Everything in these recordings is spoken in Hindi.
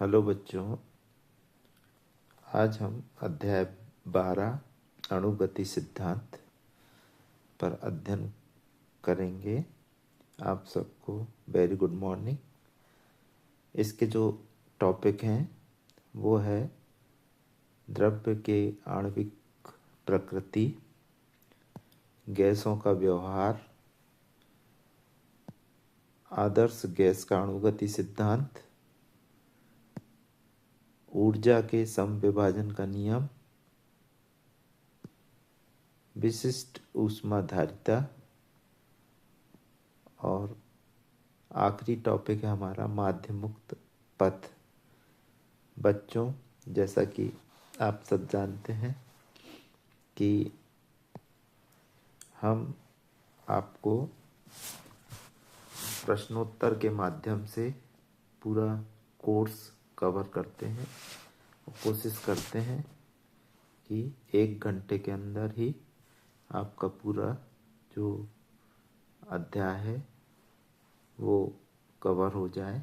हेलो बच्चों, आज हम अध्याय 12 अणुगति सिद्धांत पर अध्ययन करेंगे। आप सबको वेरी गुड मॉर्निंग। इसके जो टॉपिक हैं वो है द्रव्य के आणविक प्रकृति, गैसों का व्यवहार, आदर्श गैस का अणुगति सिद्धांत, ऊर्जा के समविभाजन का नियम, विशिष्ट ऊष्माधारिता और आखिरी टॉपिक है हमारा माध्य मुक्त पथ। बच्चों, जैसा कि आप सब जानते हैं कि हम आपको प्रश्नोत्तर के माध्यम से पूरा कोर्स कवर करते हैं और कोशिश करते हैं कि 1 घंटे के अंदर ही आपका पूरा जो अध्याय है वो कवर हो जाए।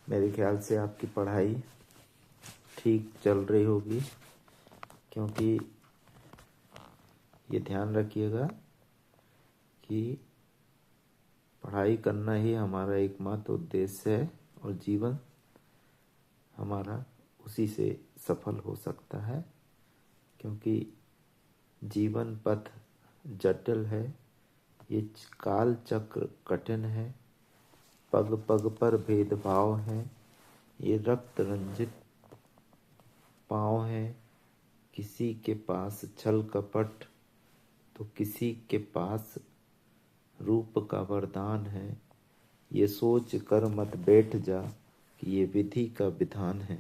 मेरे ख्याल से आपकी पढ़ाई ठीक चल रही होगी, क्योंकि ये ध्यान रखिएगा कि पढ़ाई करना ही हमारा एकमात्र उद्देश्य है और जीवन हमारा उसी से सफल हो सकता है, क्योंकि जीवन पथ जटिल है, ये काल चक्र कठिन है, पग पग पर भेदभाव है, ये रक्त रंजित पाँव है, किसी के पास छल कपट तो किसी के पास रूप का वरदान है, ये सोच कर मत बैठ जा कि ये विधि का विधान है।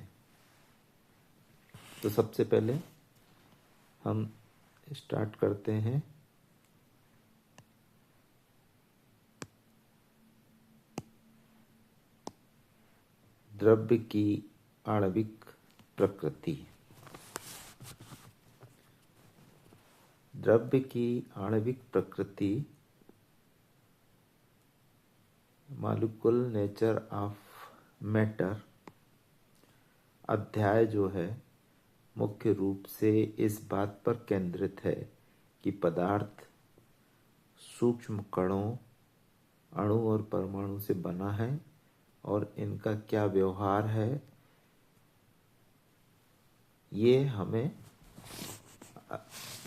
तो सबसे पहले हम स्टार्ट करते हैं द्रव्य की आणविक प्रकृति। द्रव्य की आणविक प्रकृति, मॉलिक्यूल नेचर ऑफ मैटर अध्याय जो है मुख्य रूप से इस बात पर केंद्रित है कि पदार्थ सूक्ष्म कणों, अणु और परमाणु से बना है और इनका क्या व्यवहार है, ये हमें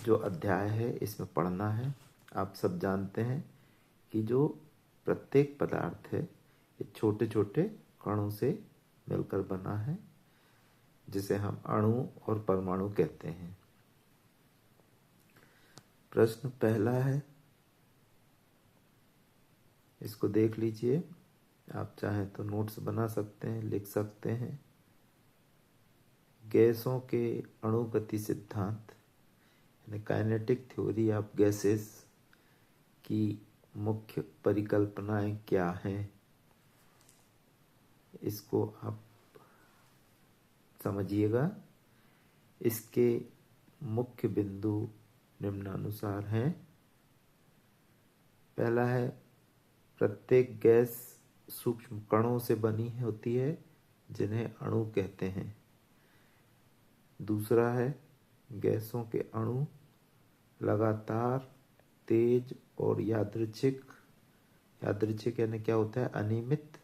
जो अध्याय है इसमें पढ़ना है। आप सब जानते हैं कि जो प्रत्येक पदार्थ है ये छोटे छोटे कणों से मिलकर बना है, जिसे हम अणु और परमाणु कहते हैं। प्रश्न पहला है, इसको देख लीजिए। आप चाहें तो नोट्स बना सकते हैं, लिख सकते हैं। गैसों के अणुगति सिद्धांत यानी काइनेटिक थ्योरी ऑफ गैसेस की मुख्य परिकल्पनाएं क्या हैं, इसको आप समझिएगा। इसके मुख्य बिंदु निम्नानुसार हैं। पहला है, प्रत्येक गैस सूक्ष्म कणों से बनी होती है जिन्हें अणु कहते हैं। दूसरा है, गैसों के अणु लगातार, तेज और यादृच्छिक यानी क्या होता है, अनियमित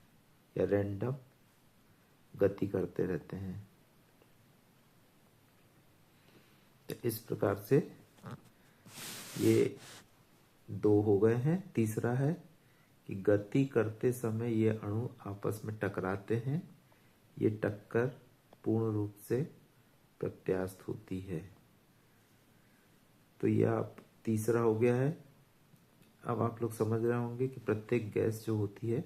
या रैंडम गति करते रहते हैं। इस प्रकार से ये 2 हो गए हैं। तीसरा है कि गति करते समय ये अणु आपस में टकराते हैं, ये टक्कर पूर्ण रूप से प्रत्यास्थ होती है। तो यह आप तीसरा हो गया है। अब आप लोग समझ रहे होंगे कि प्रत्येक गैस जो होती है,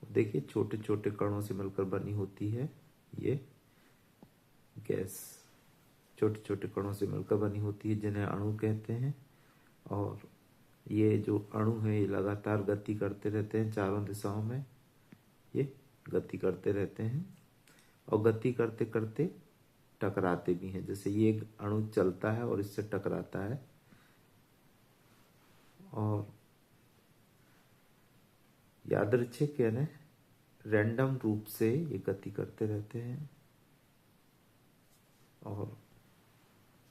देखिए छोटे छोटे कणों से मिलकर बनी होती है। ये गैस छोटे छोटे कणों से मिलकर बनी होती है जिन्हें अणु कहते हैं। और ये जो अणु है ये लगातार गति करते रहते हैं, चारों दिशाओं में ये गति करते रहते हैं और गति करते करते टकराते भी हैं। जैसे ये अणु चलता है और इससे टकराता है, और यादृच्छिक यानी रैंडम रूप से ये गति करते रहते हैं और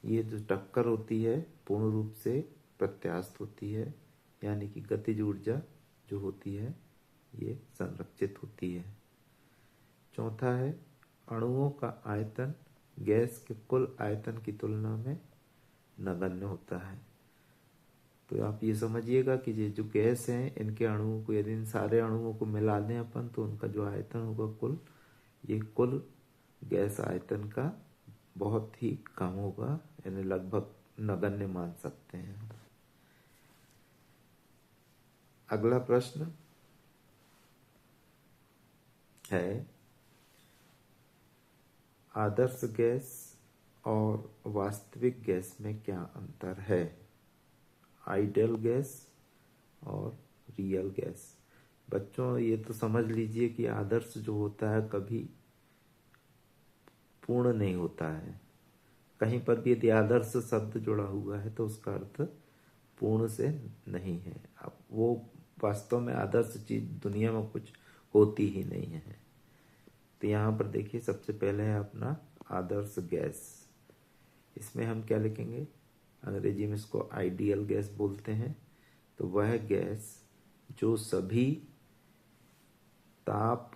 ये जो टक्कर होती है पूर्ण रूप से प्रत्यास्थ होती है, यानी कि गतिज ऊर्जा जो होती है ये संरक्षित होती है। चौथा है अणुओं का आयतन गैस के कुल आयतन की तुलना में नगण्य होता है। तो आप ये समझिएगा कि ये जो गैस हैं इनके अणुओं को यदि इन सारे अणुओं को मिला दें अपन तो उनका जो आयतन होगा कुल गैस आयतन का बहुत ही कम होगा, यानी लगभग नगण्य मान सकते हैं। अगला प्रश्न है आदर्श गैस और वास्तविक गैस में क्या अंतर है? आइडियल गैस और रियल गैस। बच्चों ये तो समझ लीजिए कि आदर्श जो होता है कभी पूर्ण नहीं होता है। कहीं पर भी यदि आदर्श शब्द जुड़ा हुआ है तो उसका अर्थ पूर्ण से नहीं है। अब वो वास्तव में आदर्श चीज दुनिया में कुछ होती ही नहीं है। तो यहाँ पर देखिए सबसे पहले है अपना आदर्श गैस। इसमें हम क्या लिखेंगे? अंग्रेजी में इसको आइडियल गैस बोलते हैं। तो वह गैस जो सभी ताप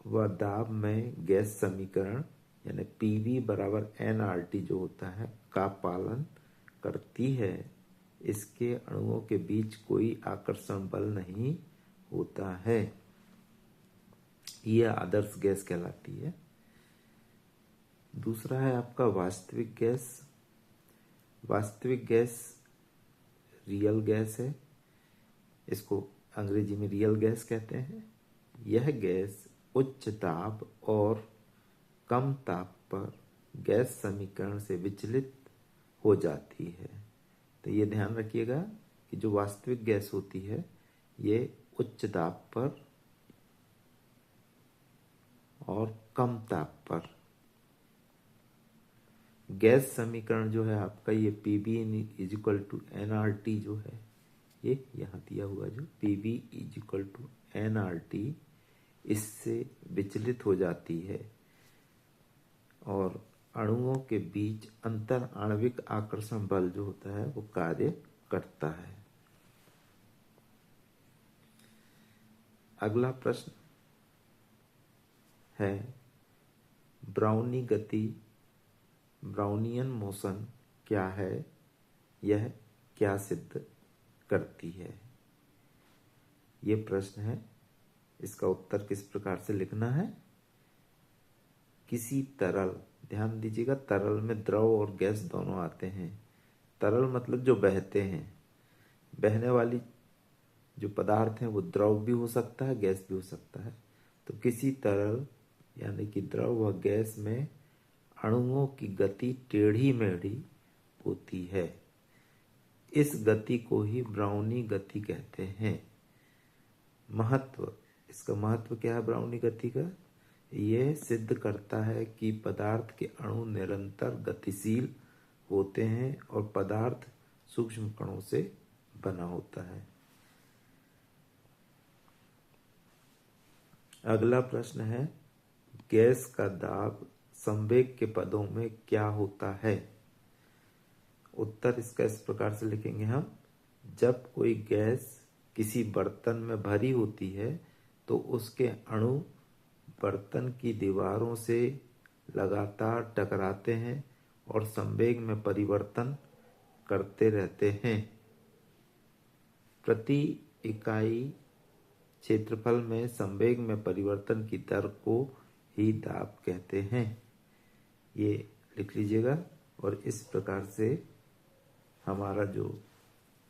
व दाब में गैस समीकरण यानी PV बराबर nRT जो होता है का पालन करती है, इसके अणुओं के बीच कोई आकर्षण बल नहीं होता है, यह आदर्श गैस कहलाती है। दूसरा है आपका वास्तविक गैस। वास्तविक गैस रियल गैस है, इसको अंग्रेजी में रियल गैस कहते हैं। यह गैस उच्च ताप और कम ताप पर गैस समीकरण से विचलित हो जाती है। तो ये ध्यान रखिएगा कि जो वास्तविक गैस होती है ये उच्च ताप पर और कम ताप पर गैस समीकरण जो है आपका ये PV = nRT जो है ये यहाँ दिया हुआ जो PV = nRT इससे विचलित हो जाती है और अणुओं के बीच अंतर आणविक आकर्षण बल जो होता है वो कार्य करता है। अगला प्रश्न है ब्राउनी गति, ब्राउनियन मोशन क्या है, यह क्या सिद्ध करती है? ये प्रश्न है। इसका उत्तर किस प्रकार से लिखना है? किसी तरल, ध्यान दीजिएगा तरल में द्रव और गैस दोनों आते हैं। तरल मतलब जो बहते हैं, बहने वाली जो पदार्थ है वो द्रव भी हो सकता है गैस भी हो सकता है। तो किसी तरल यानी कि द्रव व गैस में अणुओं की गति टेढ़ी मेढ़ी होती है। इस गति को ही ब्राउनी गति कहते हैं। महत्व, इसका महत्व क्या है ब्राउनी गति का? यह सिद्ध करता है कि पदार्थ के अणु निरंतर गतिशील होते हैं और पदार्थ सूक्ष्म कणों से बना होता है। अगला प्रश्न है गैस का दाब संवेग के पदों में क्या होता है? उत्तर इसका इस प्रकार से लिखेंगे हम। जब कोई गैस किसी बर्तन में भरी होती है तो उसके अणु बर्तन की दीवारों से लगातार टकराते हैं और संवेग में परिवर्तन करते रहते हैं। प्रति इकाई क्षेत्रफल में संवेग में परिवर्तन की दर को ही दाब कहते हैं। ये लिख लीजिएगा। और इस प्रकार से हमारा जो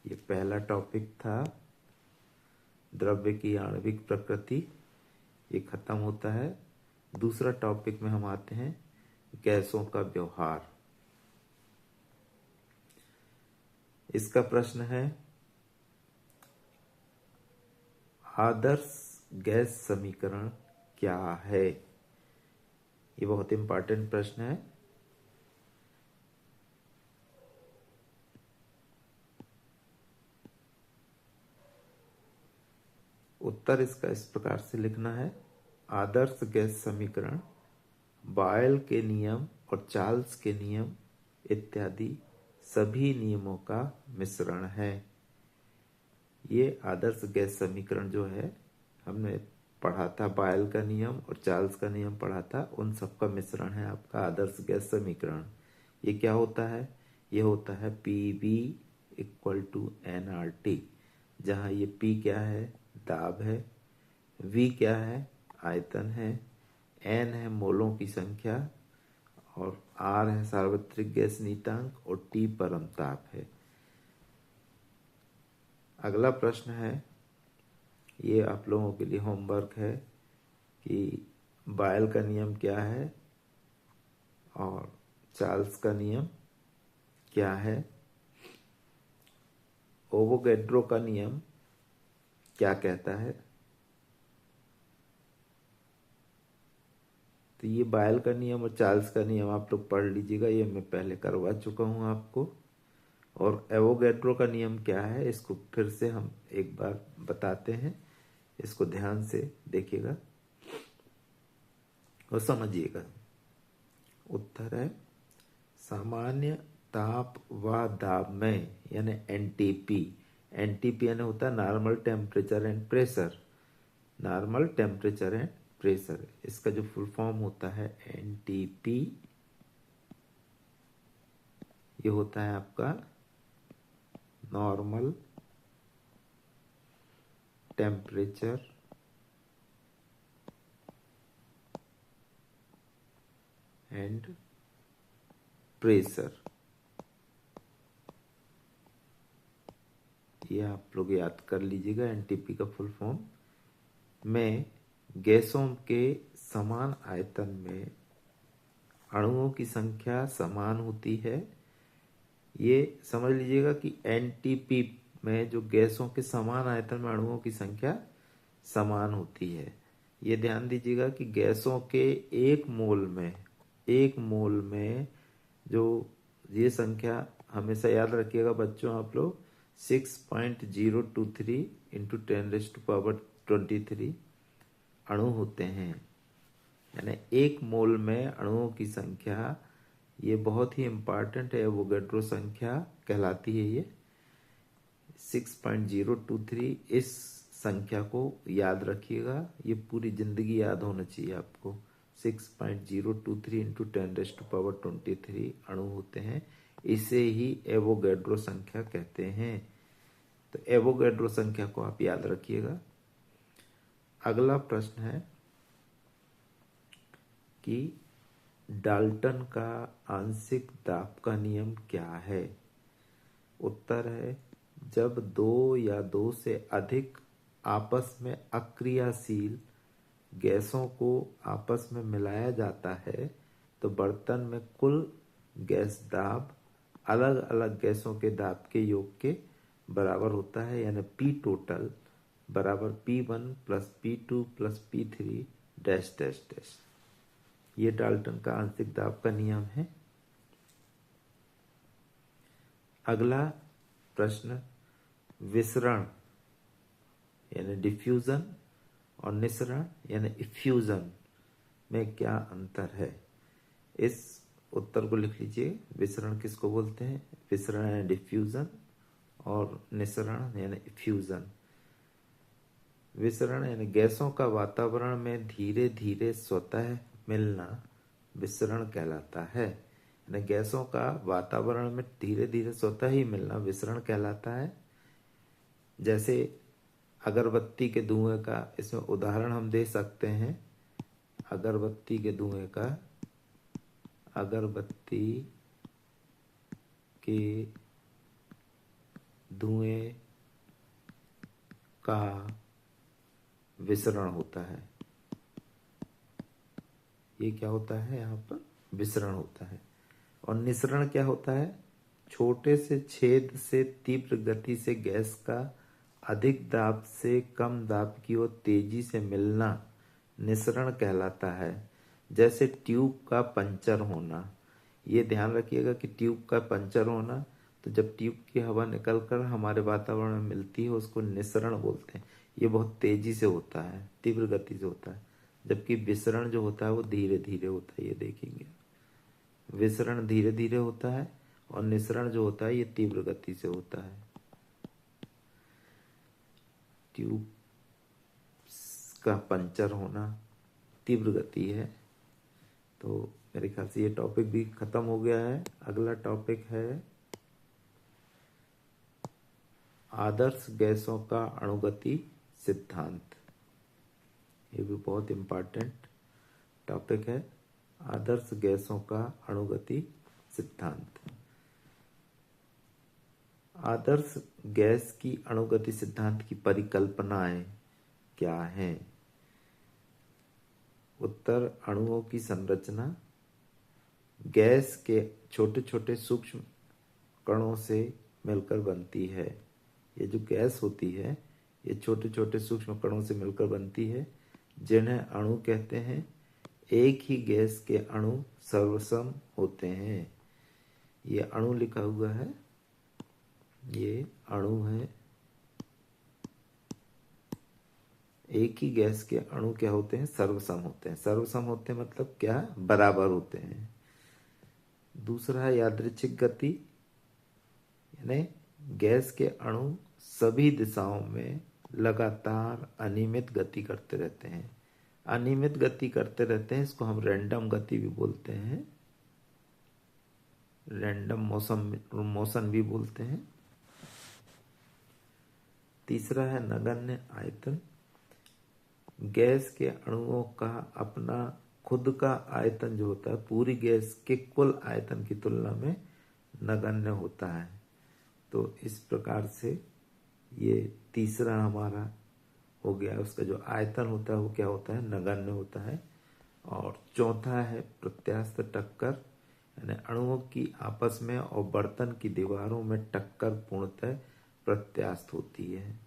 ये पहला टॉपिक था द्रव्य की आणविक प्रकृति ये खत्म होता है। दूसरा टॉपिक में हम आते हैं गैसों का व्यवहार। इसका प्रश्न है आदर्श गैस समीकरण क्या है? ये बहुत इंपॉर्टेंट प्रश्न है। उत्तर इसका इस प्रकार से लिखना है। आदर्श गैस समीकरण बॉयल के नियम और चार्ल्स के नियम इत्यादि सभी नियमों का मिश्रण है। ये आदर्श गैस समीकरण जो है हमने पढ़ा था, बॉयल का नियम और चार्ल्स का नियम पढ़ा था, उन सब का मिश्रण है आपका आदर्श गैस समीकरण। ये क्या होता है? ये होता है PV इक्वल टू nRT, जहाँ ये P क्या है? दाब है, V क्या है? आयतन है, N है मोलों की संख्या, और R है सार्वत्रिक गैस नीतांक, और T परमताप है। अगला प्रश्न है, ये आप लोगों के लिए होमवर्क है कि बॉयल का नियम क्या है और चार्ल्स का नियम क्या है, एवोगैड्रो का नियम क्या कहता है। तो ये बॉयल का नियम और चार्ल्स का नियम आप लोग पढ़ लीजिएगा, ये मैं पहले करवा चुका हूं आपको। और एवोगैड्रो का नियम क्या है इसको फिर से हम एक बार बताते हैं, इसको ध्यान से देखिएगा और समझिएगा। उत्तर है सामान्य ताप व दाब में, यानी NTP। NTP यानी होता है normal temperature and pressure. Normal temperature and pressure, इसका जो फुल फॉर्म होता है NTP, ये होता है आपका नॉर्मल टेम्परेचर एंड प्रेशर। ये आप लोग याद कर लीजिएगा, NTP का फुल फॉर्म। में गैसों के समान आयतन में अणुओं की संख्या समान होती है। ये समझ लीजिएगा कि NTP में जो गैसों के समान आयतन में अणुओं की संख्या समान होती है। ये ध्यान दीजिएगा कि गैसों के एक मोल में जो ये संख्या हमेशा याद रखिएगा बच्चों आप लोग, 6.023 इंटू 10⁻23 अणु होते हैं। यानी एक मोल में अणुओं की संख्या, ये बहुत ही इंपॉर्टेंट है, एवोगैड्रो संख्या कहलाती है ये 6.023। इस संख्या को याद रखिएगा, ये पूरी जिंदगी याद होना चाहिए आपको। 6.023 इंटू 10⁻23 अणु होते हैं, इसे ही एवोगैड्रो संख्या कहते हैं। तो एवोगैड्रो संख्या को आप याद रखिएगा। अगला प्रश्न है कि डाल्टन का आंशिक दाब का नियम क्या है। उत्तर है जब दो या दो से अधिक आपस में अक्रियाशील गैसों को आपस में मिलाया जाता है तो बर्तन में कुल गैस दाब अलग अलग गैसों के दाब के योग के बराबर होता है। यानी P टोटल बराबर P1 plus P2 plus P3 dash dash dash. ये डाल्टन का आंशिक दाब का नियम है। अगला प्रश्न, विसरण यानी डिफ्यूजन और निसरण यानी इफ्यूजन में क्या अंतर है। इस उत्तर को लिख लीजिए। विसरण किसको बोलते हैं? विसरण यानी डिफ्यूजन और निसरण यानी इफ्यूजन। विसरण यानी गैसों का वातावरण में धीरे धीरे स्वतः मिलना विसरण कहलाता है। यानी गैसों का वातावरण में धीरे धीरे स्वतः ही मिलना विसरण कहलाता है। जैसे अगरबत्ती के धुएं का इसमें उदाहरण हम दे सकते हैं। अगरबत्ती के धुएं का, अगरबत्ती के धुएं का विसरण होता है। ये क्या होता है? यहाँ पर विसरण होता है। और निसरण क्या होता है? छोटे से छेद से तीव्र गति से गैस का अधिक दाब से कम दाब की ओर तेजी से मिलना निसरण कहलाता है। जैसे ट्यूब का पंचर होना। ये ध्यान रखिएगा कि ट्यूब का पंचर होना, तो जब ट्यूब की हवा निकलकर हमारे वातावरण में मिलती है उसको निसरण बोलते हैं। ये बहुत तेजी से होता है, तीव्र गति से होता है। जबकि विसरण जो होता है वो धीरे धीरे होता है। ये देखेंगे, विसरण धीरे धीरे होता है और निसरण जो होता है ये तीव्र गति से होता है। ट्यूब का पंचर होना तीव्र गति है। तो मेरे ख्याल से ये टॉपिक भी खत्म हो गया है। अगला टॉपिक है आदर्श गैसों का अणुगति सिद्धांत। ये भी बहुत इंपॉर्टेंट टॉपिक है, आदर्श गैसों का अणुगति सिद्धांत। आदर्श गैस की अणुगति सिद्धांत की परिकल्पनाएं क्या हैं? उत्तर, अणुओं की संरचना गैस के छोटे छोटे सूक्ष्म कणों से मिलकर बनती है। ये जो गैस होती है ये छोटे छोटे सूक्ष्म कणों से मिलकर बनती है, जिन्हें अणु कहते हैं। एक ही गैस के अणु सर्वसम होते हैं। ये अणु लिखा हुआ है, ये अणु है। एक ही गैस के अणु क्या होते हैं? सर्वसम होते हैं। सर्वसम होते हैं मतलब क्या? बराबर होते हैं। दूसरा है यादृच्छिक गति, यानी गैस के अणु सभी दिशाओं में लगातार अनियमित गति करते रहते हैं। अनियमित गति करते रहते हैं, इसको हम रैंडम गति भी बोलते हैं, रैंडम मोशन भी बोलते हैं। तीसरा है नगण्य आयतन। गैस के अणुओं का अपना खुद का आयतन जो होता है पूरी गैस के कुल आयतन की तुलना में नगण्य होता है। तो इस प्रकार से ये तीसरा हमारा हो गया, उसका जो आयतन होता है वो क्या होता है? नगण्य होता है। और चौथा है प्रत्यास्थ टक्कर, यानी अणुओं की आपस में और बर्तन की दीवारों में टक्कर पूर्णतः प्रत्यास्थ होती है।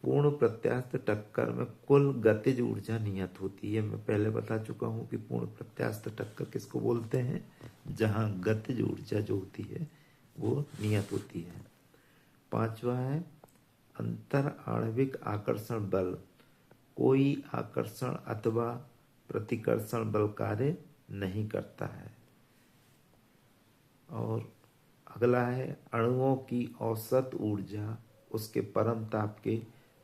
पूर्ण प्रत्यास्थ टक्कर में कुल गतिज ऊर्जा नियत होती है। मैं पहले बता चुका हूं कि पूर्ण प्रत्यास्थ टक्कर किसको बोलते हैं? जहां गतिज ऊर्जा जो होती है वो नियत होती है। पांचवा है अंतर आणविक आकर्षण बल। कोई आकर्षण अथवा प्रतिकर्षण बल कार्य नहीं करता है। और अगला है अणुओं की औसत ऊर्जा उसके परम ताप के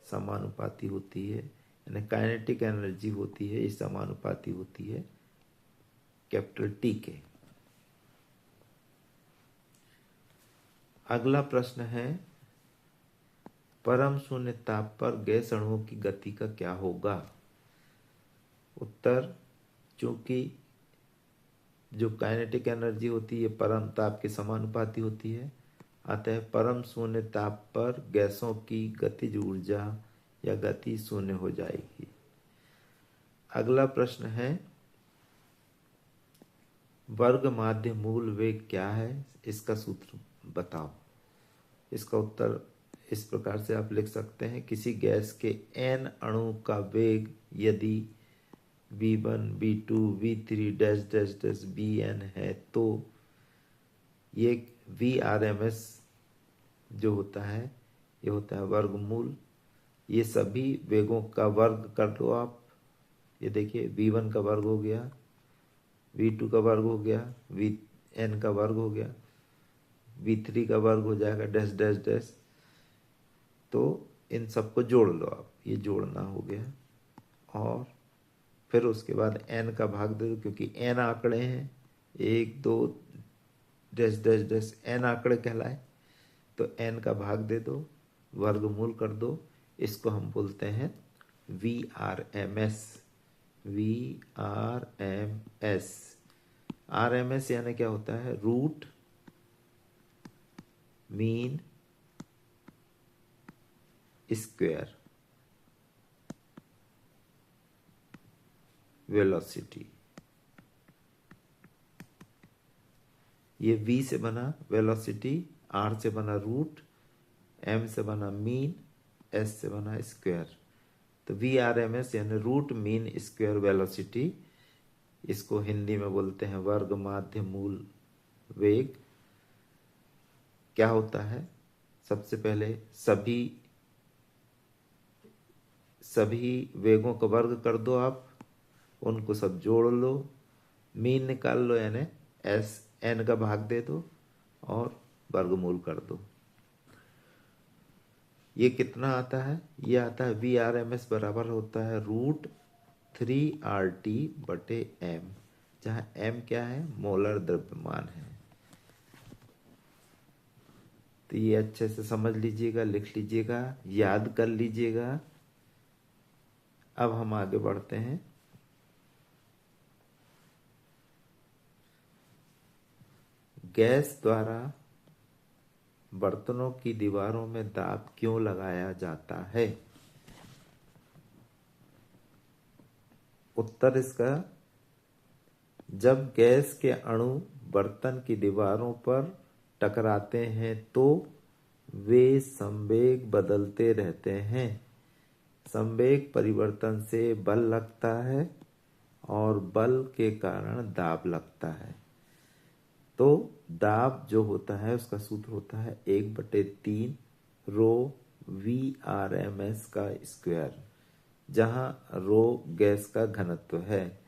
समानुपाती होती है, यानी काइनेटिक एनर्जी होती है, ये समानुपाती होती है कैपिटल टी के। अगला प्रश्न है परम शून्य ताप पर गैस अणुओं की गति का क्या होगा? उत्तर, चूंकि जो काइनेटिक एनर्जी होती है परम ताप के समानुपाती होती है, अतः परम शून्य ताप पर गैसों की गतिज ऊर्जा या गति शून्य हो जाएगी। अगला प्रश्न है वर्ग माध्य मूल वेग क्या है? इसका सूत्र बताओ। इसका उत्तर इस प्रकार से आप लिख सकते हैं, किसी गैस के n अणु का वेग यदि v1, v2, v3 dash dash dash bn है तो ये vrms जो होता है ये होता है वर्गमूल। ये सभी वेगों का वर्ग कर लो आप। ये देखिए v1 का वर्ग हो गया, v2 का वर्ग हो गया, vn का वर्ग हो गया, v3 का वर्ग हो जाएगा डैश डैश डैश। तो इन सबको जोड़ लो आप, ये जोड़ना हो गया। और फिर उसके बाद n का भाग दे दो, क्योंकि n आंकड़े हैं, 1 2 डैश डैश डैश n आंकड़े कहलाए, तो n का भाग दे दो, वर्गमूल कर दो। इसको हम बोलते हैं VRMS। VRMS, RMS यानी क्या होता है? Root mean square velocity. ये V से बना वेलोसिटी, R से बना रूट, M से बना मीन, S से बना स्क्वायर। तो VRMS यानी रूट मीन स्क्वायर वेलोसिटी, इसको हिंदी में बोलते हैं वर्ग माध्य मूल वेग। क्या होता है? सबसे पहले सभी सभी वेगों का वर्ग कर दो आप, उनको सब जोड़ लो, मीन निकाल लो, यानी एस एन का भाग दे दो और वर्गमूल कर दो। ये कितना आता है? ये आता है VRMS बराबर होता है √3RT/m, जहां m क्या है? मोलर द्रव्यमान है। तो ये अच्छे से समझ लीजिएगा, लिख लीजिएगा, याद कर लीजिएगा। अब हम आगे बढ़ते हैं। गैस द्वारा बर्तनों की दीवारों में दाब क्यों लगाया जाता है? उत्तर इसका, जब गैस के अणु बर्तन की दीवारों पर टकराते हैं तो वे संवेग बदलते रहते हैं। संवेग परिवर्तन से बल लगता है और बल के कारण दाब लगता है। तो दाब जो होता है उसका सूत्र होता है 1/3 रो VRMS का स्क्वायर, जहां रो गैस का घनत्व है।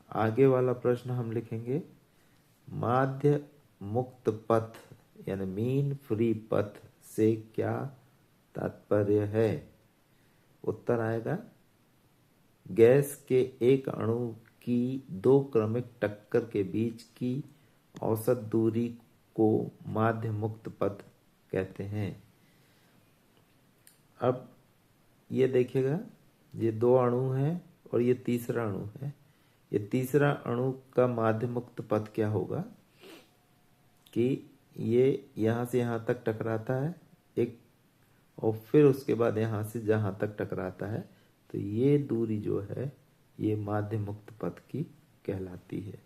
आगे वाला प्रश्न हम लिखेंगे, माध्य मुक्त पथ यानी मीन फ्री पथ से क्या तात्पर्य है? उत्तर आएगा, गैस के एक अणु की दो क्रमिक टक्कर के बीच की औसत दूरी को माध्य मुक्त पथ कहते हैं। अब ये देखिएगा, ये दो अणु हैं और ये तीसरा अणु है। ये तीसरा अणु का माध्य मुक्त पथ क्या होगा कि ये यहां से यहां तक टकराता है एक, और फिर उसके बाद यहां से जहां तक टकराता है, तो ये दूरी जो है ये माध्य मुक्त पथ की कहलाती है।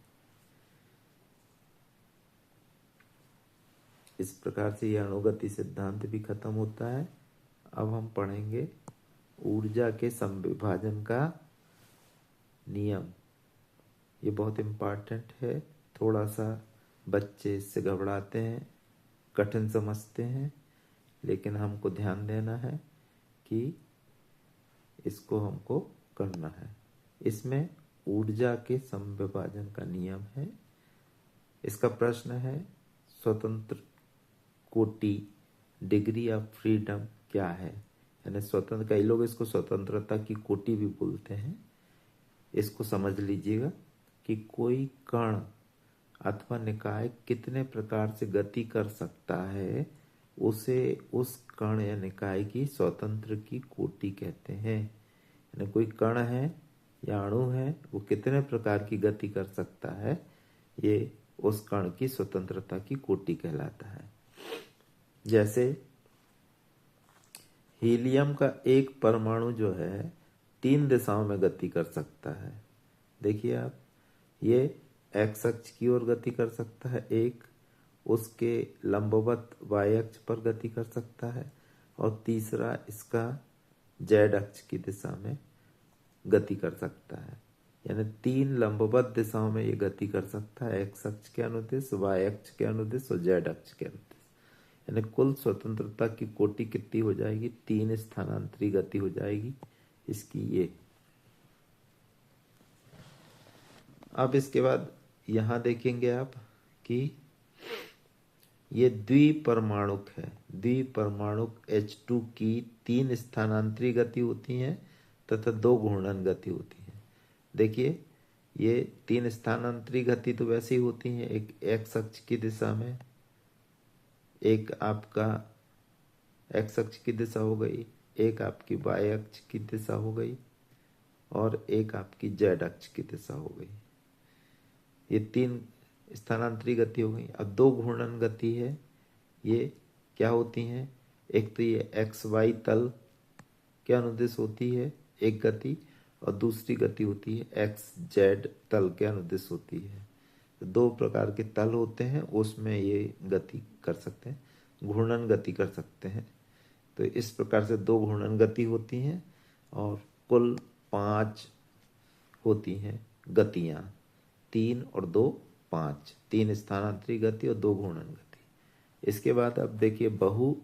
इस प्रकार से यह अणुगति सिद्धांत भी खत्म होता है। अब हम पढ़ेंगे ऊर्जा के समविभाजन का नियम। ये बहुत इम्पोर्टेंट है। थोड़ा सा बच्चे इससे घबराते हैं, कठिन समझते हैं, लेकिन हमको ध्यान देना है कि इसको हमको करना है। इसमें ऊर्जा के समविभाजन का नियम है। इसका प्रश्न है, स्वतंत्र कोटि डिग्री ऑफ फ्रीडम क्या है? यानी स्वतंत्र, कई लोग इसको स्वतंत्रता की कोटि भी बोलते हैं। इसको समझ लीजिएगा कि कोई कण अथवा निकाय कितने प्रकार से गति कर सकता है, उसे उस कण या निकाय की स्वतंत्र की कोटि कहते हैं। यानी कोई कण है या अणु है, वो कितने प्रकार की गति कर सकता है, ये उस कण की स्वतंत्रता की कोटि कहलाता है। जैसे हीलियम का एक परमाणु जो है 3 दिशाओं में गति कर सकता है। देखिए आप, ये एक्स अक्ष की ओर गति कर सकता है एक, उसके लंबवत वाई अक्ष पर गति कर सकता है, और तीसरा इसका जेड अक्ष की दिशा में गति कर सकता है। यानी 3 लंबवत दिशाओं में ये गति कर सकता है, एक्स अक्ष के अनुदिश, वाई अक्ष के अनुदिश और जेड अक्ष के अनुदिश। यानी कुल स्वतंत्रता की कोटि कितनी हो जाएगी? 3 स्थानांतरी गति हो जाएगी इसकी ये। अब इसके बाद यहां देखेंगे आप कि ये द्विपरमाणुक है। द्विपरमाणुक H2 की 3 स्थानांतरी गति होती है तथा 2 घूर्णन गति होती है। देखिए, ये 3 स्थानांतरी गति तो वैसे ही होती है, एक एक्स अक्ष की दिशा में, एक आपका एक्स अक्ष की दिशा हो गई, एक आपकी वाई अक्ष की दिशा हो गई, और एक आपकी जेड अक्ष की दिशा हो गई। ये 3 स्थानांतरी गति हो गई। अब 2 घूर्णन गति है। ये क्या होती हैं? एक तो ये एक्स वाई तल के अनुदिश होती है एक गति, और दूसरी गति होती है एक्स जेड तल के अनुदिश होती है। तो 2 प्रकार के तल होते हैं, उसमें ये गति कर सकते हैं, घूर्णन गति कर सकते हैं। तो इस प्रकार से 2 घूर्णन गति होती हैं और कुल 5 होती हैं गतियां। 3 और 2 5, 3 स्थानांतरी गति और 2 घूर्णन गति। इसके बाद अब देखिए बहु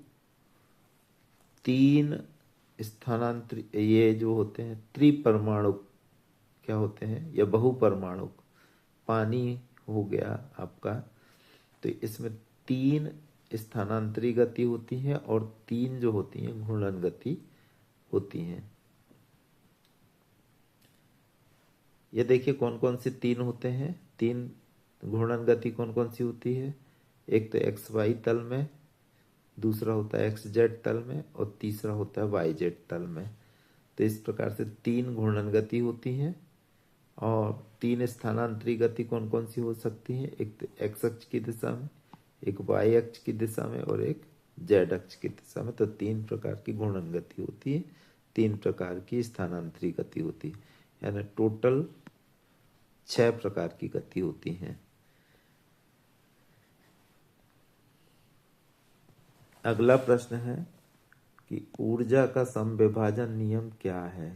तीन स्थानांतरित ये जो होते हैं त्रिपरमाणुक क्या होते हैं या बहुपरमाणुक पानी हो गया आपका, तो इसमें तीन स्थानांतरी गति होती है और तीन जो होती हैं घूर्णन गति होती हैं। ये देखिए कौन कौन से तीन होते हैं, तीन घूर्णन गति कौन कौन सी होती है। एक तो एक्स वाई तल में, दूसरा होता है एक्स जेड तल में और तीसरा होता है वाई जेड तल में। तो इस प्रकार से तीन घूर्णन गति होती हैं। और तीन स्थानांतरी गति कौन कौन सी हो सकती है, एक तो एक्स अक्ष की दिशा में, एक वाई अक्ष की दिशा में और एक जेड अक्ष की दिशा में। तो तीन प्रकार की घूर्णन गति होती है, तीन प्रकार की स्थानांतरी गति होती है, यानी टोटल 6 प्रकार की गति होती है। अगला प्रश्न है कि ऊर्जा का समविभाजन नियम क्या है।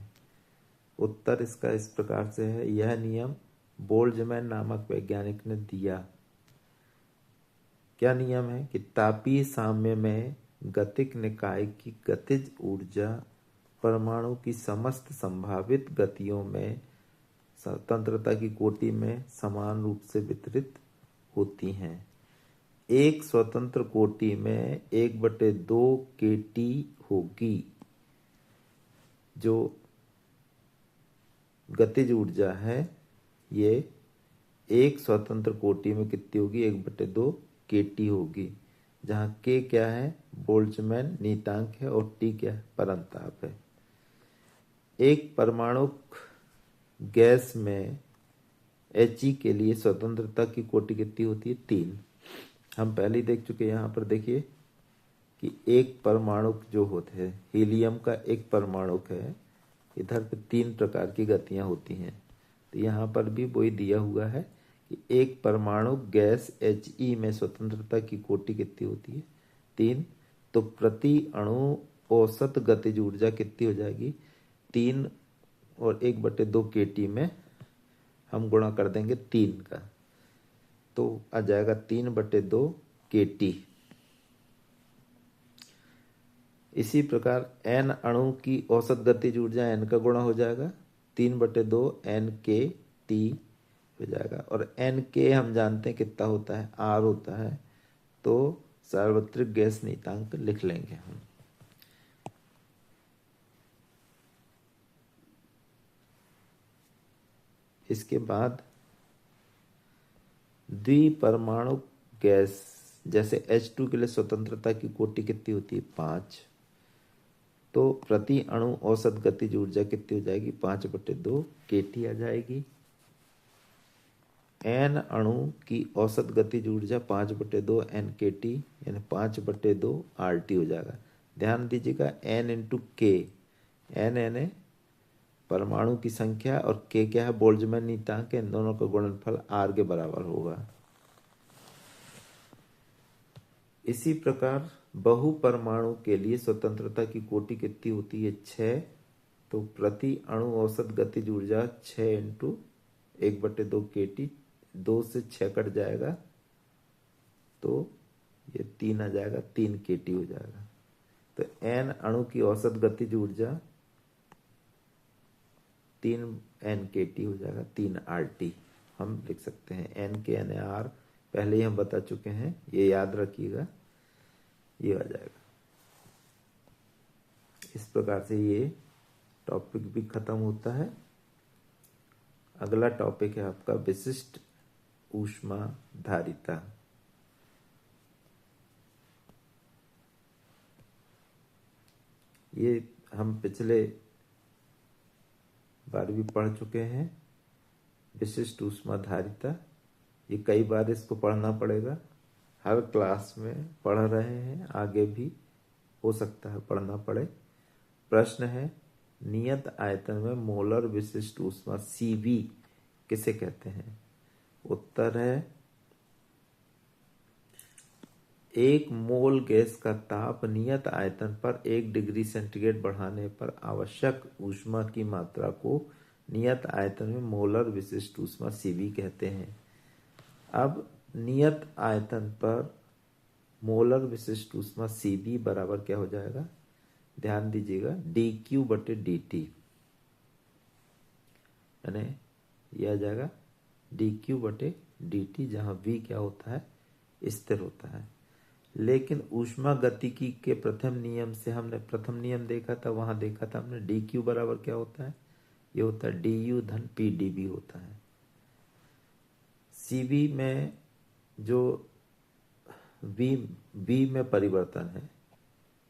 उत्तर इसका इस प्रकार से है, यह नियम बोल्ट्जमैन नामक वैज्ञानिक ने दिया। क्या नियम है कि तापीय साम्य में गतिक निकाय की गतिज ऊर्जा परमाणु की समस्त संभावित गतियों में स्वतंत्रता की कोटि में समान रूप से वितरित होती हैं। एक स्वतंत्र कोटि में 1/2 kT होगी। जो गतिज ऊर्जा है ये एक स्वतंत्र कोटि में कितनी होगी, 1/2 kT होगी, जहां k क्या है, बोल्ट्जमैन नियतांक है और T क्या है, परंताप है। एक परमाणु गैस में He के लिए स्वतंत्रता की कोटि कितनी होती है, 3। हम पहले ही देख चुके हैं। यहाँ पर देखिए कि एक परमाणु जो होते हैं, हीलियम का एक परमाणु है, इधर पे 3 प्रकार की गतियां होती हैं। तो यहाँ पर भी वही दिया हुआ है कि एक परमाणु गैस He में स्वतंत्रता की कोटि कितनी होती है, 3। तो प्रति अणु औसत गतिज ऊर्जा कितनी हो जाएगी, 3 और 1/2 kT में हम गुणा कर देंगे 3 का, तो आ जाएगा 3/2 kT। इसी प्रकार n अणु की औसत गतिज ऊर्जा n का गुणा हो जाएगा, 3/2 NkT हो जाएगा। और Nk हम जानते हैं कितना होता है, R होता है, तो सार्वत्रिक गैस नियतांक लिख लेंगे हम। इसके बाद द्विपरमाणु गैस जैसे H2 के लिए स्वतंत्रता की कोटि कितनी होती है, 5। तो प्रति अणु औसत गतिज ऊर्जा कितनी हो जाएगी, 5/2 kT आ जाएगी। n अणु की औसत गतिज ऊर्जा 5/2 NkT यानी 5/2 RT हो जाएगा। ध्यान दीजिएगा n × k, n यानी परमाणु की संख्या और k क्या है, बोल्ट्जमैन नियतांक, इन दोनों का गुणनफल r के बराबर होगा। इसी प्रकार बहु परमाणु के लिए स्वतंत्रता की कोटि कितनी होती है, 6। तो प्रति अणु औसत गतिज ऊर्जा 6 × 1/2 kT, 2 से 6 कट जाएगा तो ये 3 आ जाएगा, 3 kT हो जाएगा। तो n अणु की औसत गतिज ऊर्जा 3 NkT हो जाएगा, 3 RT हम लिख सकते हैं। Nk यानी R पहले ही हम बता चुके हैं, ये याद रखिएगा, ये आ जाएगा। इस प्रकार से ये टॉपिक भी खत्म होता है। अगला टॉपिक है आपका विशिष्ट ऊष्माधारिता। ये हम पिछले बार भी पढ़ चुके हैं, विशिष्ट ऊष्माधारिता। ये कई बार इसको पढ़ना पड़ेगा, हर क्लास में पढ़ रहे हैं, आगे भी हो सकता है पढ़ना पड़े। प्रश्न है, नियत आयतन में मोलर विशिष्ट ऊष्मा Cv किसे कहते हैं। उत्तर है, 1 मोल गैस का ताप नियत आयतन पर 1 डिग्री सेंटीग्रेड बढ़ाने पर आवश्यक ऊष्मा की मात्रा को नियत आयतन में मोलर विशिष्ट ऊष्मा Cv कहते हैं। अब नियत आयतन पर मोलर विशिष्ट ऊष्मा Cv बराबर क्या हो जाएगा, ध्यान दीजिएगा, डी क्यू बटे डी टी, यानी यह आ जाएगा डी क्यू बटे डी टी, जहां v क्या होता है, स्थिर होता है। लेकिन ऊष्मा गतिकी के प्रथम नियम से हमने प्रथम नियम देखा था, वहां देखा था हमने डी क्यू बराबर क्या होता है, ये होता है डी यू धन पी डी बी होता है। सीबी में जो वी में परिवर्तन है,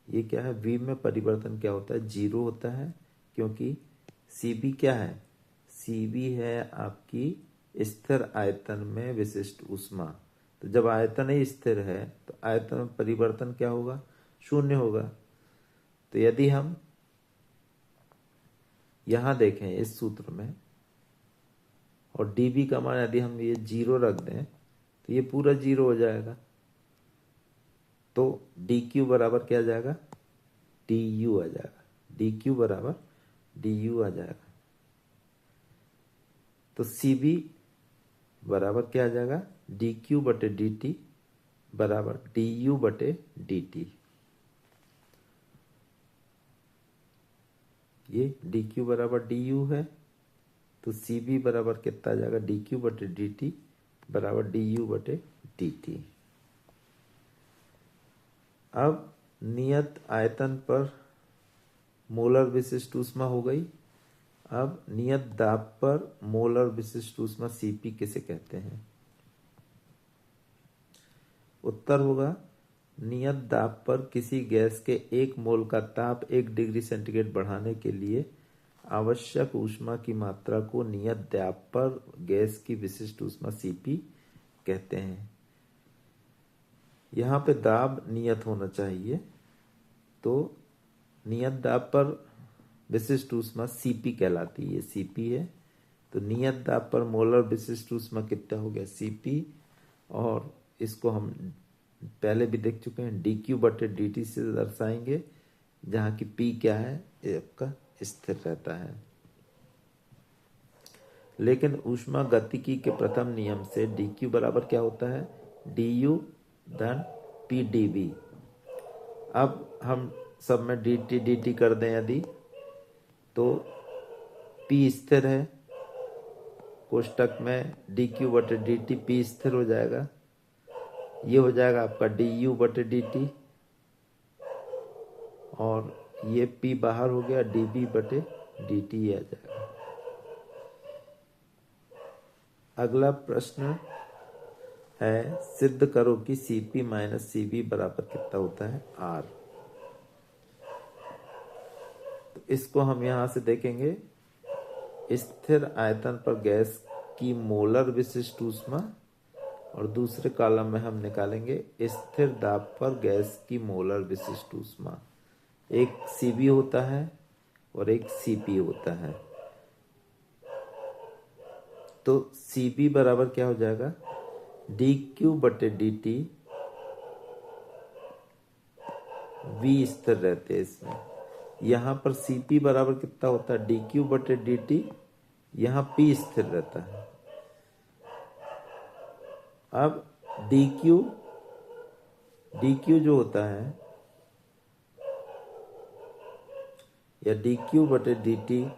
ये क्या है, वी में परिवर्तन क्या होता है, जीरो होता है, क्योंकि सीबी क्या है, सीबी है आपकी स्थिर आयतन में विशिष्ट ऊष्मा। तो जब आयतन ही स्थिर है तो आयतन में परिवर्तन क्या होगा, शून्य होगा। तो यदि हम यहां देखें इस सूत्र में, और डीबी का मान यदि हम ये जीरो रख दें तो ये पूरा जीरो हो जाएगा। तो डी क्यू बराबर क्या आ जाएगा, डी यू आ जाएगा, डी क्यू बराबर डी यू आ जाएगा। तो सीबी बराबर क्या आ जाएगा, डी क्यू बटे डी टी बराबर डी यू बटे डी टी। ये डी क्यू बराबर डी यू है, तो सीबी बराबर कितना आ जाएगा, डी क्यू बटे डी टी बराबर डी यू बटे डी टी। अब नियत आयतन पर मोलर विशिष्ट ऊष्मा हो गई। अब नियत दाब पर मोलर विशिष्ट ऊष्मा सीपी किसे कहते हैं? उत्तर होगा, नियत दाब पर किसी गैस के 1 मोल का ताप 1 डिग्री सेंटीग्रेड बढ़ाने के लिए आवश्यक ऊष्मा की मात्रा को नियत दाब पर गैस की विशिष्ट ऊष्मा सीपी कहते हैं। यहाँ पे दाब नियत होना चाहिए, तो नियत दाब पर विशिष्ट ऊष्मा सीपी कहलाती है, सीपी है। तो नियत दाब पर मोलर विशिष्ट ऊष्मा कितना हो गया, सीपी, और इसको हम पहले भी देख चुके हैं, डी क्यू बटे डी टी से दर्शाएंगे, जहां की पी क्या है, ये आपका स्थिर रहता है। लेकिन ऊष्मा गतिकी के प्रथम नियम से डी क्यू बराबर क्या होता है, डी यू धन पी डी बी। अब हम सब में डी टी कर दें यदि, तो पी स्थिर है, कोष्टक में डी क्यू बटे डी टी, पी स्थिर हो जाएगा, ये हो जाएगा आपका डी यू बटे डी टी, और ये पी बाहर हो गया, डी बी बटे डी टी आ जाएगा। अगला प्रश्न है, सिद्ध करो कि सीपी माइनस सीबी बराबर कितना होता है, आर। तो इसको हम यहां से देखेंगे, स्थिर आयतन पर गैस की मोलर विशिष्ट ऊष्मा, और दूसरे कॉलम में हम निकालेंगे स्थिर दाब पर गैस की मोलर विशिष्ट ऊष्मा। एक सीबी होता है और एक सीपी होता है। तो सीबी बराबर क्या हो जाएगा, डी क्यू बटे डी टी, वी स्थिर रहते हैं इसमें। यहां पर सीपी बराबर कितना होता है, डी क्यू बटे डी टी, यहां पी स्थिर रहता है। अब डी क्यू जो होता है, या डी क्यू बटे डी टी,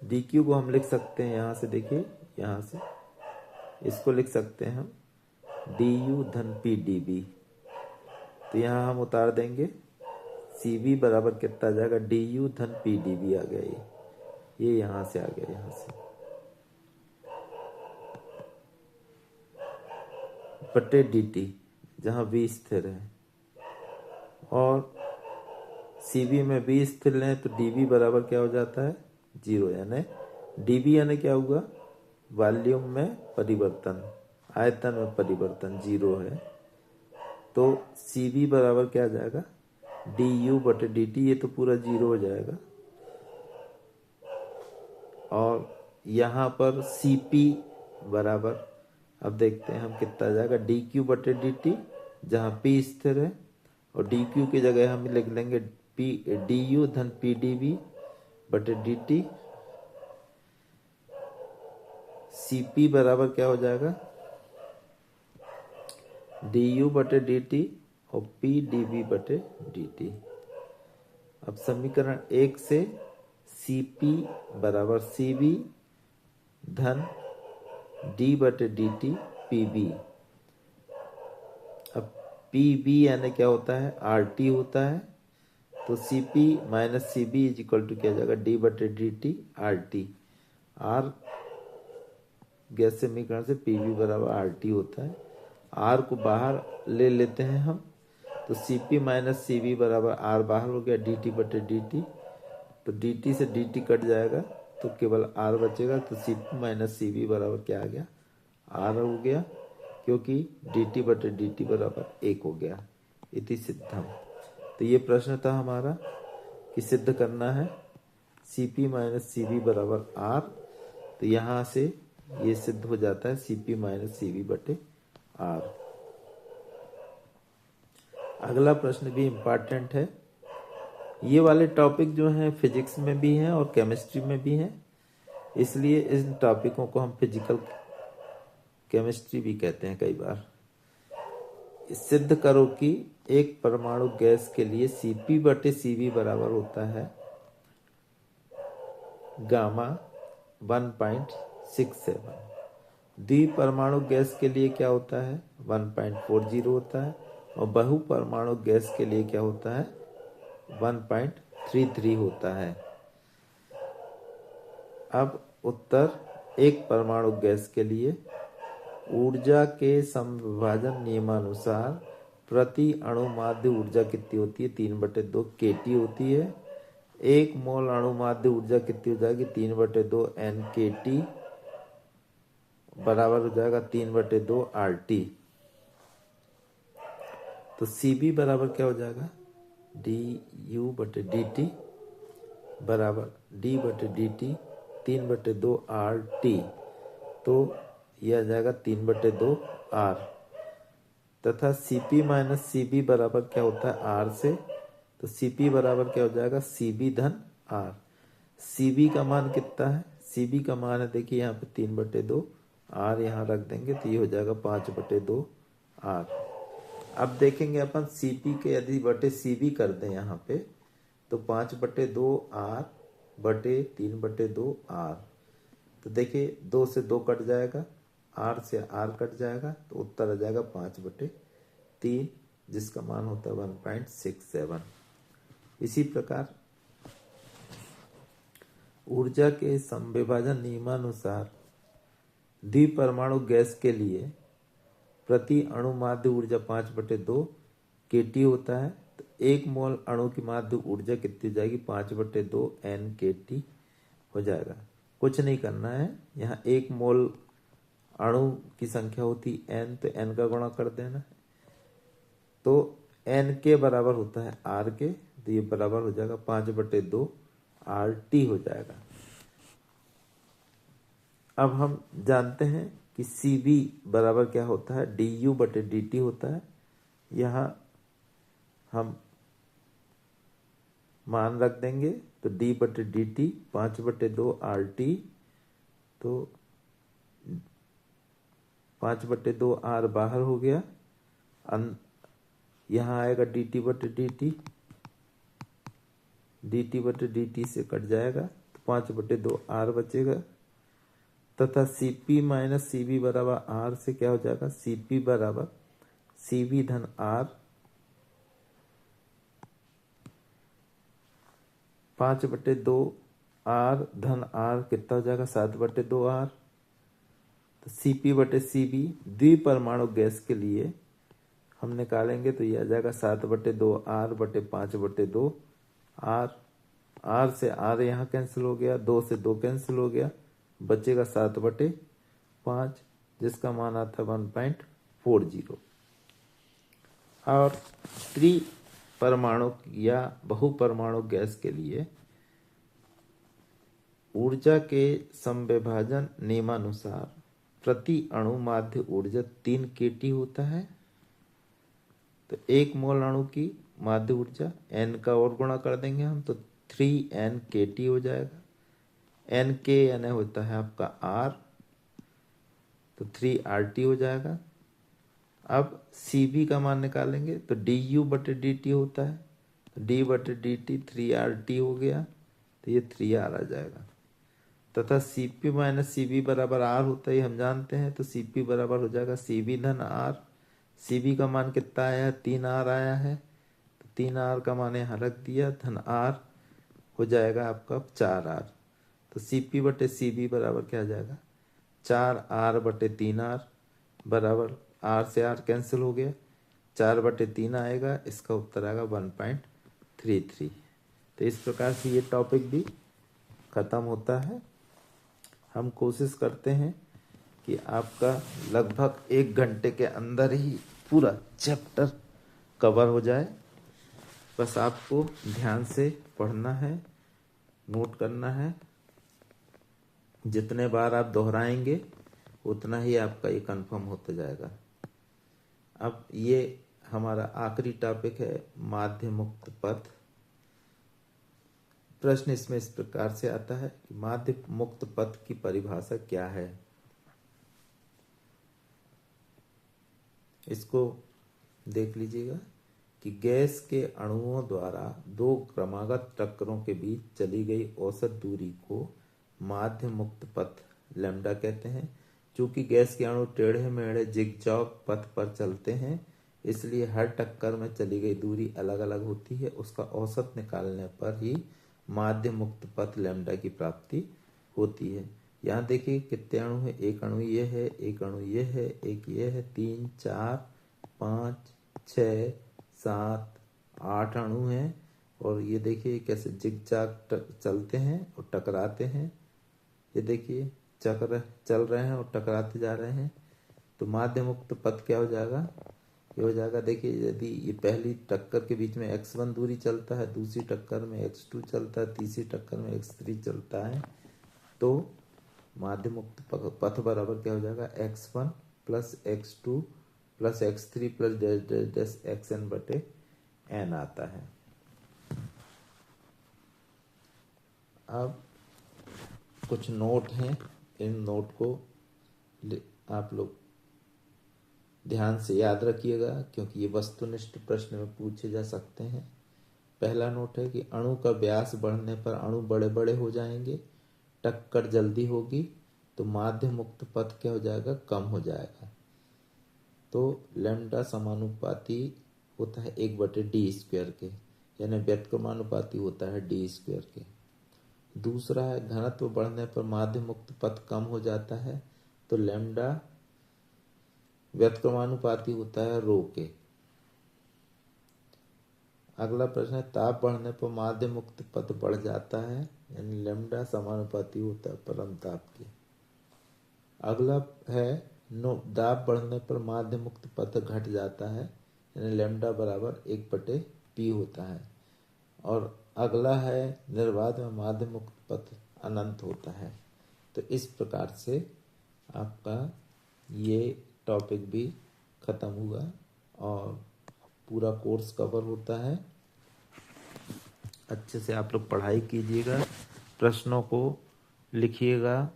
डी क्यू को हम लिख सकते हैं, यहां से देखिए, यहां से इसको लिख सकते हैं हम डी यू धन पी डी बी। तो यहां हम उतार देंगे, सी बी बराबर कितना आ जाएगा, डी यू धन पी डी बी आ गया, ये यहां से आ गया, यहां से बटे डी टी, जहां वी स्थिर है, और सीबी में बी स्थिर लें तो डीबी बराबर क्या हो जाता है, 0। यानी डीबी यानी क्या हुआ, वॉल्यूम में परिवर्तन, आयतन में परिवर्तन 0 है। तो सीबी बराबर क्या आ जाएगा, डी यू बटे डी टी, ये तो पूरा 0 हो जाएगा। और यहां पर सीपी बराबर, अब देखते हैं हम कितना आ जाएगा, डी क्यू बटे डी टी, जहां पी स्थिर है, और डी क्यू की जगह हम लिख लेंगे पी डी यू धन पी डी बी बटे डी टी। सीपी बराबर क्या हो जाएगा, du/dt और pdv/dt। अब समीकरण 1 से Cp बराबर Cv धन d/dt Pb। अब Pb यानी क्या होता है, RT होता है, तो Cp minus Cb is equal to क्या जाएगा, d/dt RT। R गैस समीकरण से Pb बराबर RT होता है, R को बाहर ले लेते हैं हम, तो Cp माइनस Cv बराबर R बाहर हो गया dt/dt, तो dt से dt कट जाएगा तो केवल R बचेगा, तो Cp माइनस Cv बराबर क्या आ गया, R हो गया, क्योंकि dt/dt बराबर 1 हो गया। इति सिद्धम। तो ये प्रश्न था हमारा कि सिद्ध करना है Cp माइनस Cv बराबर R, तो यहाँ से ये सिद्ध हो जाता है Cp माइनस Cv/R। अगला प्रश्न भी इम्पॉर्टेंट है। ये वाले टॉपिक जो हैं फिजिक्स में भी हैं और केमिस्ट्री में भी हैं, इसलिए इन टॉपिकों को हम फिजिकल केमिस्ट्री भी कहते हैं कई बार। सिद्ध करो कि एक परमाणु गैस के लिए Cp/Cv बराबर होता है गामा 1.67। द्विपरमाणु गैस के लिए क्या होता है, 1.40 होता है, और बहुपरमाणु गैस के लिए क्या होता है, 1.33 होता है। अब उत्तर, एक परमाणु गैस के लिए ऊर्जा के समविभाजन नियमानुसार प्रति अणु माध्य ऊर्जा कितनी होती है, 3/2 kT होती है। एक मोल अणु माध्य ऊर्जा कितनी हो जाएगी, 3/2 NKT बराबर हो जाएगा 3/2 RT। तो Cb बराबर क्या हो जाएगा, du/dt बराबर d/dt 3/2 RT, तो यह आ जाएगा 3/2 R। तथा Cp माइनस Cb बराबर क्या होता है, R से, तो Cp बराबर क्या हो जाएगा, Cb धन R। Cb का मान कितना है, Cb का मान है, देखिए यहाँ पे 3/2, R यहाँ रख देंगे तो ये हो जाएगा 5/2 R। अब देखेंगे अपन Cp के यदि बटे Cb कर दें यहाँ पे, तो 5/2 R बटे 3/2 R, तो देखिए 2 से 2 कट जाएगा, R से R कट जाएगा, तो उत्तर आ जाएगा 5/3, जिसका मान होता है 1.67। इसी प्रकार ऊर्जा के समविभाजन नियमानुसार द्विपरमाणु गैस के लिए प्रति अणु माध्य ऊर्जा 5/2 kT होता है, तो एक मोल अणु की माध्य ऊर्जा कितनी हो जाएगी, 5/2 NKT हो जाएगा। कुछ नहीं करना है, यहाँ एक मोल अणु की संख्या होती N, तो N का गुणा कर देना, तो N के बराबर होता है R के, तो ये बराबर हो जाएगा 5/2 RT हो जाएगा। अब हम जानते हैं कि Cb बराबर क्या होता है, du/dt होता है। यहाँ हम मान रख देंगे, तो d/dt 5/2 RT, तो 5/2 R बाहर हो गया, यहाँ आएगा dt/dt से कट जाएगा, तो 5/2 R बचेगा। तथा Cp माइनस Cv बराबर R से क्या हो जाएगा, Cp बराबर Cv धन R, 5/2 R धन R कितना हो जाएगा, 7/2 R। तो Cp/Cv द्विपरमाणु गैस के लिए हम निकालेंगे, तो यह आ जाएगा 7/2 R बटे 5/2 R। R से R यहाँ कैंसिल हो गया, 2 से 2 कैंसिल हो गया, बचेगा 7/5, जिसका मान आता है 1.40। और त्रिपरमाणु या बहुपरमाणु गैस के लिए ऊर्जा के समविभाजन नियमानुसार प्रति अणु माध्य ऊर्जा 3 kT होता है, तो एक मोल अणु की माध्य ऊर्जा N का और गुणा कर देंगे हम, तो 3 NKT हो जाएगा। NK यानी होता है आपका R, तो 3 RT हो जाएगा। अब सी बी का मान निकालेंगे तो डी यू बटे डी टी होता है, तो डी बटे डी टी 3RT हो गया, तो ये 3R आ जाएगा। तथा C P minus C B बराबर आर होता है, हम जानते हैं, तो सी पी बराबर हो जाएगा सी बी धन आर। सी बी का मान कितना आया है, 3R आया है, तो 3R का मान यहाँ रख दिया, धन आर हो जाएगा आपका 4R। तो सी पी बटे सी बी बराबर क्या आ जाएगा, 4R बटे 3R बराबर, आर से आर कैंसिल हो गया, 4 बटे 3 आएगा, इसका उत्तर आएगा 1.33। तो इस प्रकार से ये टॉपिक भी खत्म होता है। हम कोशिश करते हैं कि आपका लगभग 1 घंटे के अंदर ही पूरा चैप्टर कवर हो जाए। बस आपको ध्यान से पढ़ना है, नोट करना है। जितने बार आप दोहराएंगे उतना ही आपका ये कंफर्म होता जाएगा। अब ये हमारा आखिरी टॉपिक है माध्य मुक्त पथ। प्रश्न इसमें इस प्रकार से आता है कि माध्य मुक्त पथ की परिभाषा क्या है। इसको देख लीजिएगा कि गैस के अणुओं द्वारा दो क्रमागत टक्करों के बीच चली गई औसत दूरी को माध्य मुक्त पथ लैम्डा कहते हैं। चूंकि गैस के अणु टेढ़े मेढ़े जिगजैग पथ पर चलते हैं, इसलिए हर टक्कर में चली गई दूरी अलग अलग होती है। उसका औसत निकालने पर ही माध्य मुक्त पथ लैम्डा की प्राप्ति होती है। यहाँ देखिए कितने अणु है, एक अणु ये है, एक अणु ये है, एक ये है, 3 4 5 6 7 8 अणु हैं। और ये देखिए कैसे जिगजैग चलते हैं और टकराते हैं। ये देखिए चक्र चल रहे हैं और टकराते जा रहे हैं। तो माध्य मुक्त पथ क्या हो जाएगा, ये हो जाएगा, देखिए यदि ये पहली टक्कर के बीच में x1 दूरी चलता है, दूसरी टक्कर में x2 चलता है, तीसरी टक्कर में x3 चलता है, तो माध्य मुक्त पथ बराबर क्या हो जाएगा, x1 plus x2 plus x3 plus dash dash dash xn बटे n आता है। अब कुछ नोट हैं, इन नोट को आप लोग ध्यान से याद रखिएगा, क्योंकि ये वस्तुनिष्ठ प्रश्न में पूछे जा सकते हैं। पहला नोट है कि अणु का व्यास बढ़ने पर अणु बड़े बड़े हो जाएंगे, टक्कर जल्दी होगी, तो माध्य मुक्त पथ क्या हो जाएगा, कम हो जाएगा। तो लैम्डा समानुपाती होता है 1/d² के, यानी व्युत्क्रमानुपाती होता है d² के। दूसरा है घनत्व बढ़ने पर माध्य मुक्त पथ कम हो जाता है, तो लैम्डा व्युत्क्रमानुपाती होता है रो के। अगला प्रश्न है ताप बढ़ने पर माध्य मुक्त पथ बढ़ जाता है, यानी लैम्डा समानुपाती होता है परम ताप के। अगला है दाब बढ़ने पर माध्य मुक्त पथ घट जाता है, यानी लैम्डा बराबर 1/p होता है। और अगला है निर्वात में माध्य मुक्त पथ अनंत होता है। तो इस प्रकार से आपका ये टॉपिक भी खत्म हुआ और पूरा कोर्स कवर होता है। अच्छे से आप लोग पढ़ाई कीजिएगा, प्रश्नों को लिखिएगा,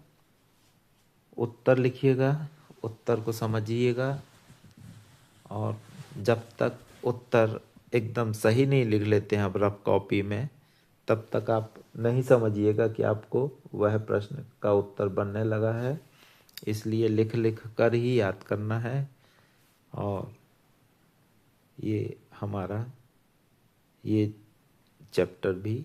उत्तर लिखिएगा, उत्तर को समझिएगा, और जब तक उत्तर एकदम सही नहीं लिख लेते हैं आप रफ कॉपी में, तब तक आप नहीं समझिएगा कि आपको वह प्रश्न का उत्तर बनने लगा है। इसलिए लिख लिख कर ही याद करना है। और ये हमारा ये चैप्टर भी